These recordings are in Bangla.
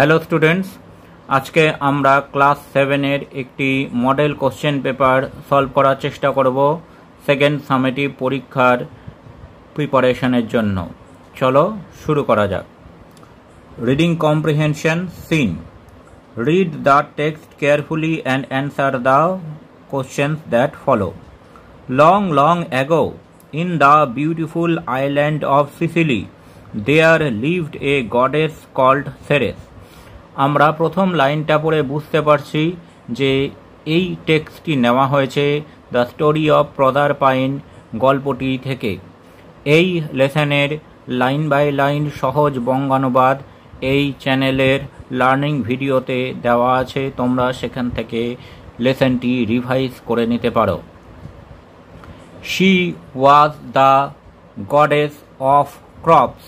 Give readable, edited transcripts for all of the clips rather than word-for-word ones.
হ্যালো স্টুডেন্টস, আজকে আমরা ক্লাস 7-এর একটি মডেল কোশ্চেন পেপার সলভ করার চেষ্টা করব সেকেন্ড সামেটিভ পরীক্ষার প্রিপারেশনের জন্য। চলো শুরু করা যাক। Reading comprehension seen. Read the text carefully and answer the questions that follow. Long, long ago, in the beautiful island of Sicily, there lived a goddess called Ceres. আমরা প্রথম লাইনটা পড়ে বুঝতে পারছি যে এই টেক্সটটি নেওয়া হয়েছে দ্য স্টোরি অফ প্রদারপাইন গল্পটি থেকে। এই লেসনের লাইন বাই লাইন সহজ বঙ্গানুবাদ এই চ্যানেলের লার্নিং ভিডিওতে দেওয়া আছে, তোমরা সেখান থেকে লেসনটি রিভাইজ করে নিতে পারো। She was the goddess of crops,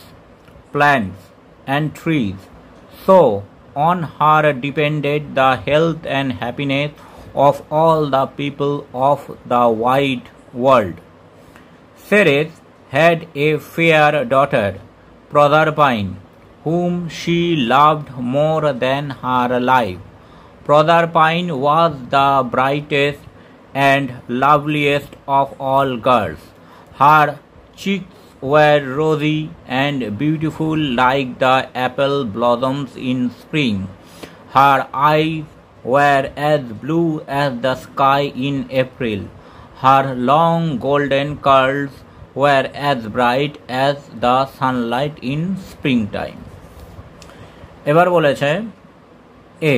plants and trees, so on her depended the health and happiness of all the people of the wide world. Ceres had a fair daughter, Proserpine, whom she loved more than her life. Proserpine was the brightest and loveliest of all girls. Her cheeks were rosy and beautiful like the apple blossoms in spring. Her eyes were as blue as the sky in April. Her long golden curls were as bright as the sunlight in springtime. এবার বলেছে A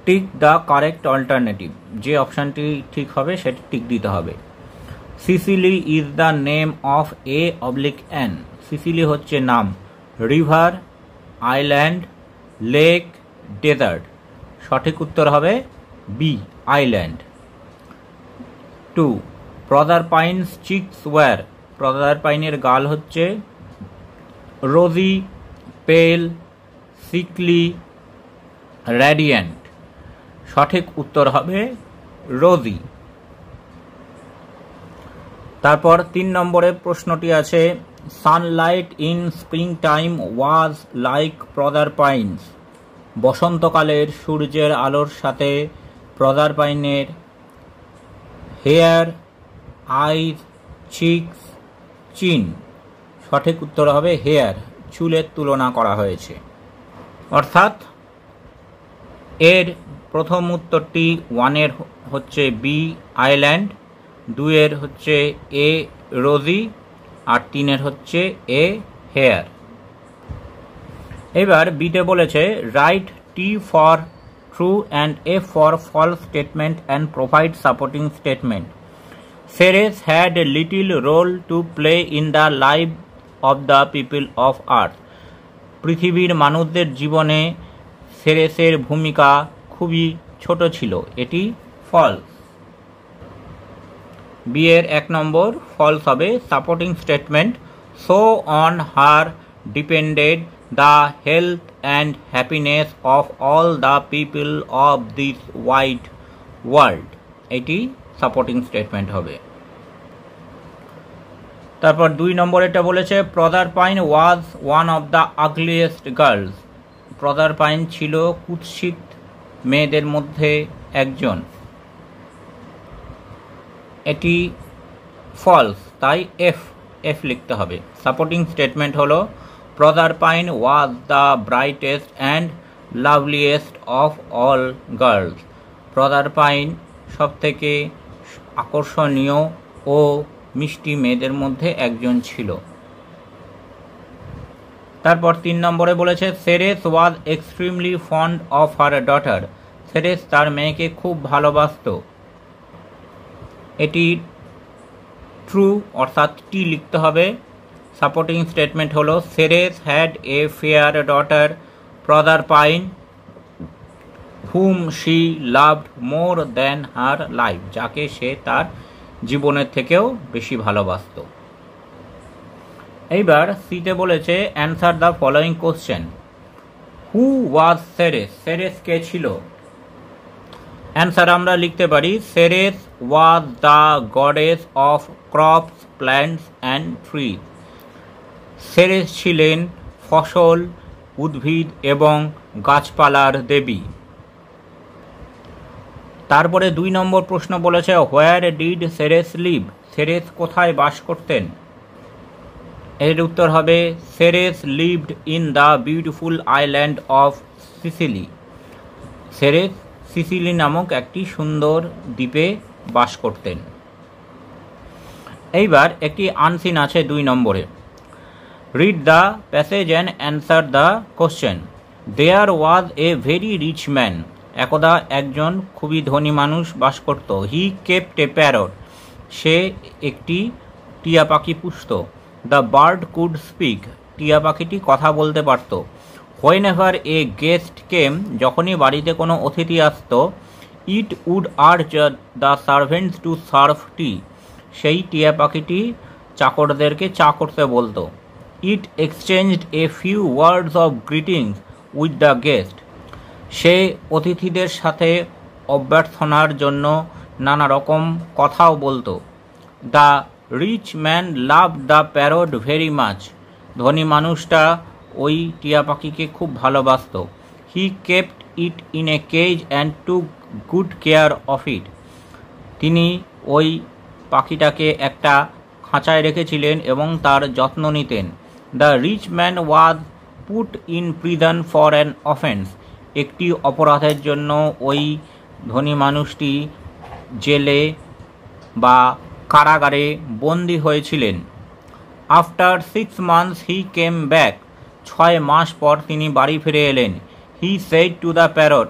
tick the correct alternative, যে অপশানটি ঠিক হবে সেটি টিক দিতে হবে। Sicily is the name of A/N। Sicily হচ্ছে নাম, রিভার, আইল্যান্ড, লেক, ডেজার্ট। সঠিক উত্তর হবে B, island. 2. Proserpine's cheeks were. প্রদারপাইনের গাল হচ্ছে রোজি, পেল, সিকলি, রেডিয়েন্ট। সঠিক উত্তর হবে রোজি। তারপর 3 নম্বরের প্রশ্নটি আছে sunlight in springtime was like Proserpine's. বসন্তকালের সূর্যের আলোর সাথে প্রদারপাইনের হেয়ার, আইজ, চিকস, চিন। সঠিক উত্তর হবে হেয়ার, চুলের তুলনা করা হয়েছে। অর্থাৎ এর প্রথম উত্তরটি 1-এর হচ্ছে বি, আইল্যান্ড, 2-এর হচ্ছে এ, রোজি, আর 3-এর হচ্ছে এ, হেয়ার। এবার বিতে বলেছে write T for true and F for false statement and provide supporting statement. Ceres had a little role to play in the life of the people of Earth. পৃথিবীর মানুষদের জীবনে সেরেসের ভূমিকা খুবই ছোট ছিল, এটি ফলস। বি এর 1 নম্বর ফলস হবে। Supporting statement so on her depended the health and happiness of all the people of this wide world, এটি সাপোর্টিং স্টেটমেন্ট হবে। তারপর 2 নম্বর এটা বলেছে Proserpine was one of the ugliest girls. Proserpine ছিল কুৎসিত মেয়েদের মধ্যে একজন, এটি ফলস, তাই এফ লিখতে হবে। সাপোর্টিং স্টেটমেন্ট হলো Proserpine was the brightest and loveliest of all girls. Proserpine সব থেকে আকর্ষণীয় ও মিষ্টি মেয়েদের মধ্যে একজন ছিল। তারপর 3 নম্বরে বলেছে Ceres was extremely fond of her daughter. Ceres তার মেয়েকে খুব ভালোবাসত, এটি ট্রু, অর্থাৎ টি লিখতে হবে। সাপোর্টিং স্টেটমেন্ট হলো Ceres had a fair daughter Proserpine whom she loved more than her life, যাকে সে তার জীবনের থেকেও বেশি ভালোবাসত। এইবার সিতে বলেছে answer the following question. Who was Ceres? Ceres কে ছিল? অ্যান্সার আমরা লিখতে পারি Ceres was the goddess of crops, plants and trees. Ceres ছিলেন ফসল, উদ্ভিদ এবং গাছপালার দেবী। তারপরে 2 নম্বর প্রশ্ন বলেছে where did Ceres live? Ceres কোথায় বাস করতেন? এর উত্তর হবে Ceres lived in the beautiful island of Sicily. Ceres Sicily নামক একটি সুন্দর দ্বীপে বাস করতেন। এইবার একটি আনসিন আছে 2 নম্বরে। Read the passage and answer the question. There was a very rich man. একদা একজন খুবই ধনী মানুষ বাস করত। হি কেপ্ট এ প্যারট। সে একটি টিয়া পাখি পুষত। The bird could speak. টিয়া পাখিটি কথা বলতে পারত। Whenever a guest came, যখনই বাড়িতে কোনো অতিথি আসত, ইট উড আর্চ the servants to serve tea. সেই টিয়া পাখিটি চাকরদেরকে চা করতে বলতো। It exchanged a few words of greetings with the guest. সে অতিথিদের সাথে অভ্যর্থনার জন্য নানা রকম কথাও বলতো। The rich man love the parrot very much. ধনী মানুষটা ওই টিয়া পাখিকে খুব ভালোবাসত। হি kept it in a cage and took good care of it. তিনি ওই পাখিটাকে একটা খাঁচায় রেখেছিলেন এবং তার যত্ন নিতেন। The rich man was put in prison for an offence. একটি অপরাধের জন্য ওই ধনী মানুষটি জেলে বা কারাগারে বন্দী হয়েছিলেন। After 6 months he came back. 6 মাস পর তিনি বাড়ি ফিরে এলেন। He said to the parrot,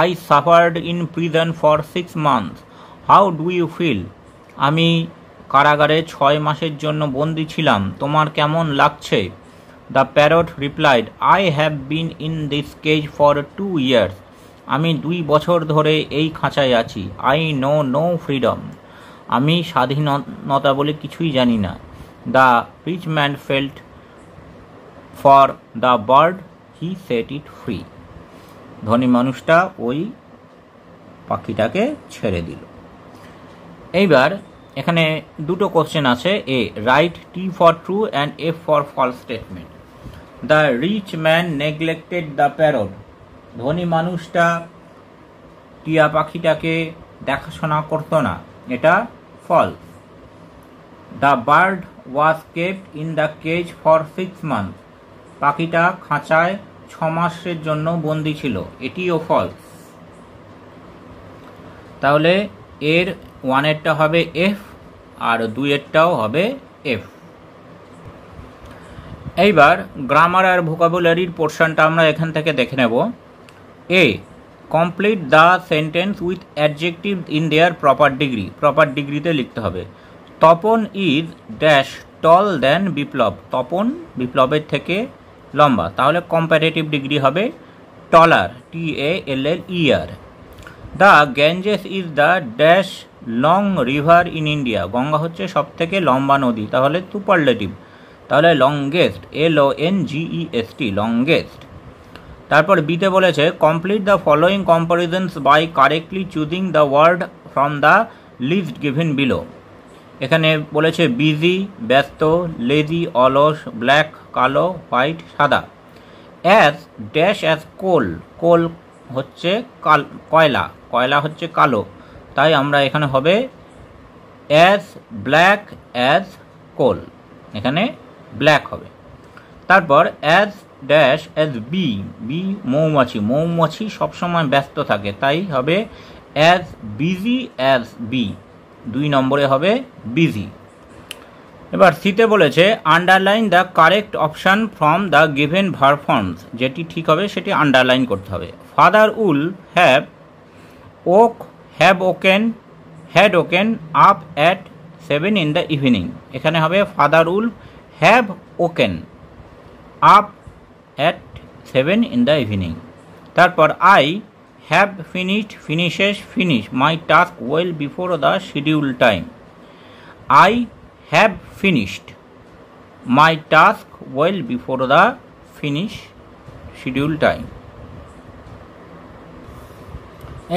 I suffered in prison for 6 months, how do you feel? আমি কারাগারে 6 মাসের জন্য বন্দী ছিলাম, তোমার কেমন লাগছে? The parrot replied, I have been in this cage for 2 years. আমি 2 বছর ধরে এই খাঁচায় আছি। I know no freedom. আমি স্বাধীনতা বলে কিছুই জানি না। The rich man felt for the bird, he set it free. ধনী মানুষটা ওই পাখিটাকে ছেড়ে দিল। এইবার এখানে 2টো কোশ্চেন আছে। A, write T for true and F for false statement. The rich man neglected the parrot. ধনী মানুষটা টিয়া পাখিটাকে দেখাশোনা করতো না, এটা false. The bird was kept in the cage for 6 months. পাখিটা খাঁচায় 6 মাসের জন্য বন্দী ছিল, এটিও ফলস। তাহলে এর 1-এরটা হবে এফ আর 2-এরটাও হবে এফ। এইবার গ্রামার আর ভোকাবুলারির পোর্শনটা আমরা এখান থেকে দেখে নেব। A, complete the sentence with adjective in their proper degree. Proper ডিগ্রিতে লিখতে হবে। Tapan is dash tall than Biplab. Tapan বিপ্লবের থেকে লম্বা, তাহলে কম্পারেটিভ ডিগ্রি হবে taller, TALLER। The Ganges is the dash long river in India. Ganga হচ্ছে সব থেকে লম্বা নদী, তাহলে সুপারলেটিভ, তাহলে লংগেস্ট, LONGEST, লংগেস্ট। তারপর বিতে বলেছে complete the following comparisons by correctly choosing the word from the list given below. এখানে বলেছে বিজি ব্যস্ত, লেজি অলস, ব্ল্যাক কালো, হোয়াইট সাদা। অ্যাজ ড্যাশ অ্যাজ কোল, কোল হচ্ছে কয়লা, কয়লা হচ্ছে কালো, তাই আমরা এখানে হবে অ্যাজ ব্ল্যাক অ্যাজ কোল, এখানে ব্ল্যাক হবে। তারপর as dash as bee, bee মৌমাছি, মৌমাছি সবসময় ব্যস্ত থাকে, তাই হবে অ্যাজ বিজি অ্যাজ বি, 2 নম্বরে হবে বিজি। এবার সিতে বলেছে underline the correct option from the given verb forms. যেটি ঠিক হবে সেটি আন্ডারলাইন করতে হবে। Father will have woken up at 7 in the evening। এখানে হবে father will have woken up at 7 in the evening। তারপর I have finished, finish my task well before the schedule time. I have finished my task well before the schedule time.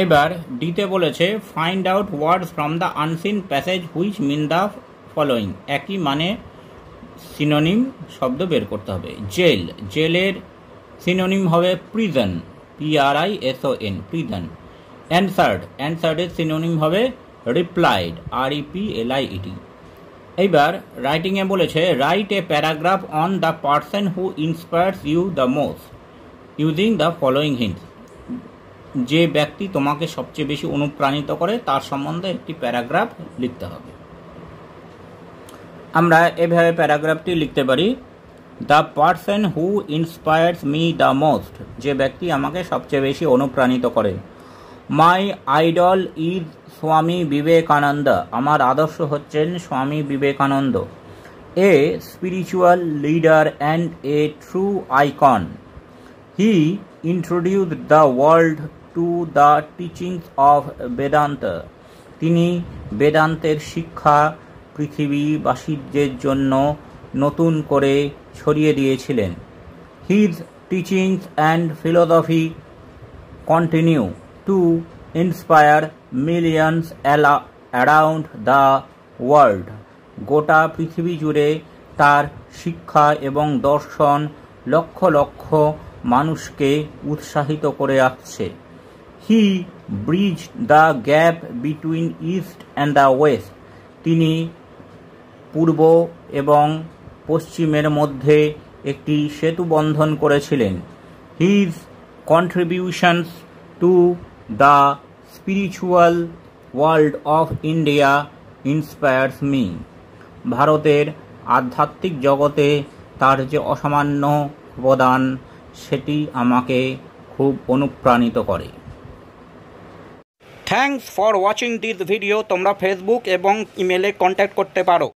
এবার ডিতে বলেছে find out words from the unseen passage which mean the following. একই মানে সিনোনিম শব্দ বের করতে হবে। জেল, জেলের সিনোনিম হবে প্রিজন, PRISON, প্রিজন। অ্যানসার্ডের সিনোনিম হবে রিপ্লাইড, REPLIED। এইবার রাইটিংয়ে বলেছে write a paragraph on the person who inspires you the most using the following hints. যে ব্যক্তি তোমাকে সবচেয়ে বেশি অনুপ্রাণিত করে তার সম্বন্ধে একটি প্যারাগ্রাফ লিখতে হবে। আমরা এভাবে প্যারাগ্রাফটি লিখতে পারি, the person who inspires me the most, যে ব্যক্তি আমাকে সবচেয়ে বেশি অনুপ্রাণিত করে। My idol is Swami Vivekananda, আমার আদর্শ হচ্ছেন Swami Vivekananda. A spiritual leader and a true icon, he introduced the world to the teachings of Vedanta, তিনি বেদান্তের শিক্ষা পৃথিবীবাসীদের জন্য নতুন করে ছড়িয়ে দিয়েছিলেন। His teachings and philosophy continue to inspire millions around the world, গোটা পৃথিবী জুড়ে তার শিক্ষা এবং দর্শন লক্ষ লক্ষ মানুষকে উৎসাহিত করে আসছে। He bridge the gap between east and the west, তিনি পূর্ব এবং পশ্চিমের মধ্যে একটি সেতু বন্ধন করেছিলেন। His contributions to the spiritual world of India inspires me, ভারতের আধ্যাত্মিক জগতে তার যে অসামান্য অবদান সেটি আমাকে খুব অনুপ্রাণিত করে। Thanks for watching this video. তোমরা ফেসবুক এবং ইমেলে কন্ট্যাক্ট করতে পারো।